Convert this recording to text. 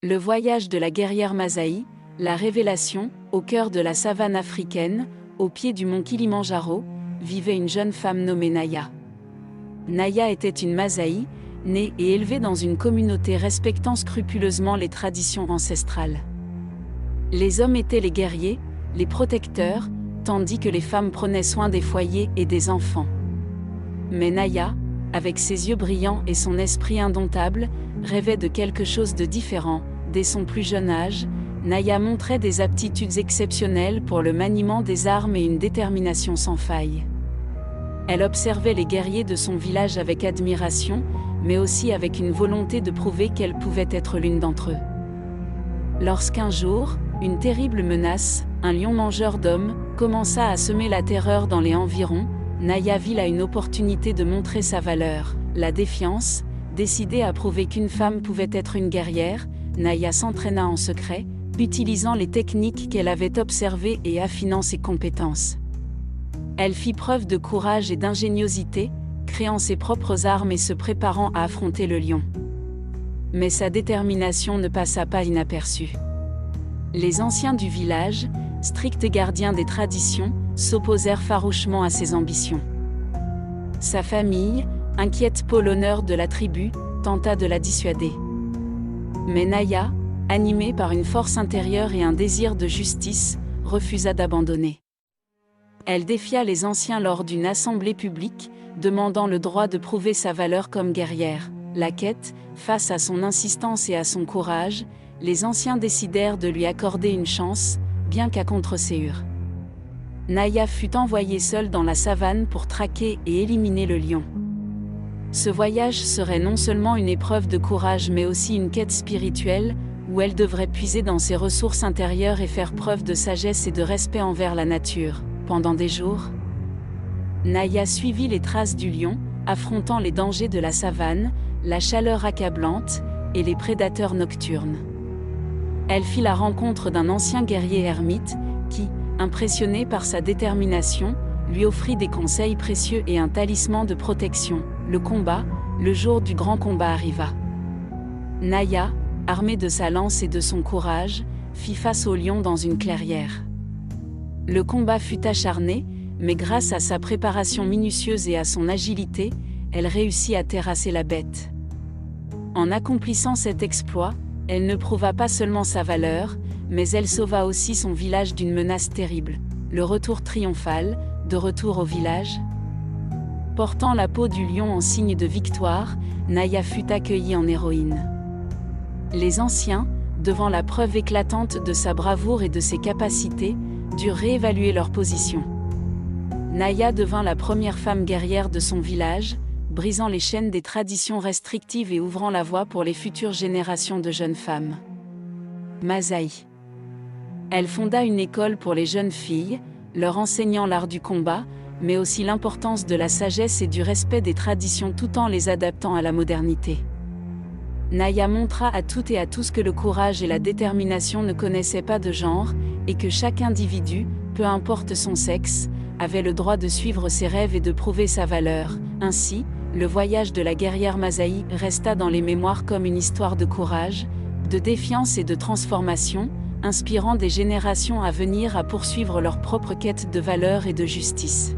Le voyage de la guerrière Masaï, la révélation, au cœur de la savane africaine, au pied du mont Kilimandjaro, vivait une jeune femme nommée Naya. Naya était une Masaï, née et élevée dans une communauté respectant scrupuleusement les traditions ancestrales. Les hommes étaient les guerriers, les protecteurs, tandis que les femmes prenaient soin des foyers et des enfants. Mais Naya, avec ses yeux brillants et son esprit indomptable, rêvait de quelque chose de différent. Dès son plus jeune âge, Naya montrait des aptitudes exceptionnelles pour le maniement des armes et une détermination sans faille. Elle observait les guerriers de son village avec admiration, mais aussi avec une volonté de prouver qu'elle pouvait être l'une d'entre eux. Lorsqu'un jour, une terrible menace, un lion mangeur d'hommes, commença à semer la terreur dans les environs, Naya vit là une opportunité de montrer sa valeur, la défiance. Décidée à prouver qu'une femme pouvait être une guerrière, Naya s'entraîna en secret, utilisant les techniques qu'elle avait observées et affinant ses compétences. Elle fit preuve de courage et d'ingéniosité, créant ses propres armes et se préparant à affronter le lion. Mais sa détermination ne passa pas inaperçue. Les anciens du village, stricts gardiens des traditions, s'opposèrent farouchement à ses ambitions. Sa famille, inquiète pour l'honneur de la tribu, tenta de la dissuader. Mais Naya, animée par une force intérieure et un désir de justice, refusa d'abandonner. Elle défia les anciens lors d'une assemblée publique, demandant le droit de prouver sa valeur comme guerrière. La quête, face à son insistance et à son courage, les anciens décidèrent de lui accorder une chance, bien qu'à contre-séure. Naya fut envoyée seule dans la savane pour traquer et éliminer le lion. Ce voyage serait non seulement une épreuve de courage mais aussi une quête spirituelle, où elle devrait puiser dans ses ressources intérieures et faire preuve de sagesse et de respect envers la nature. Pendant des jours, Naya suivit les traces du lion, affrontant les dangers de la savane, la chaleur accablante, et les prédateurs nocturnes. Elle fit la rencontre d'un ancien guerrier ermite, qui, impressionné par sa détermination, lui offrit des conseils précieux et un talisman de protection. Le jour du grand combat arriva. Naya, armée de sa lance et de son courage, fit face au lion dans une clairière. Le combat fut acharné, mais grâce à sa préparation minutieuse et à son agilité, elle réussit à terrasser la bête. En accomplissant cet exploit, elle ne prouva pas seulement sa valeur, mais elle sauva aussi son village d'une menace terrible. Le retour triomphal, de retour au village. Portant la peau du lion en signe de victoire, Naya fut accueillie en héroïne. Les anciens, devant la preuve éclatante de sa bravoure et de ses capacités, durent réévaluer leur position. Naya devint la première femme guerrière de son village, brisant les chaînes des traditions restrictives et ouvrant la voie pour les futures générations de jeunes femmes. Masaï. Elle fonda une école pour les jeunes filles, leur enseignant l'art du combat, mais aussi l'importance de la sagesse et du respect des traditions tout en les adaptant à la modernité. Naya montra à toutes et à tous que le courage et la détermination ne connaissaient pas de genre, et que chaque individu, peu importe son sexe, avait le droit de suivre ses rêves et de prouver sa valeur. Ainsi, le voyage de la guerrière Masaï resta dans les mémoires comme une histoire de courage, de défiance et de transformation, inspirant des générations à venir à poursuivre leur propre quête de valeur et de justice.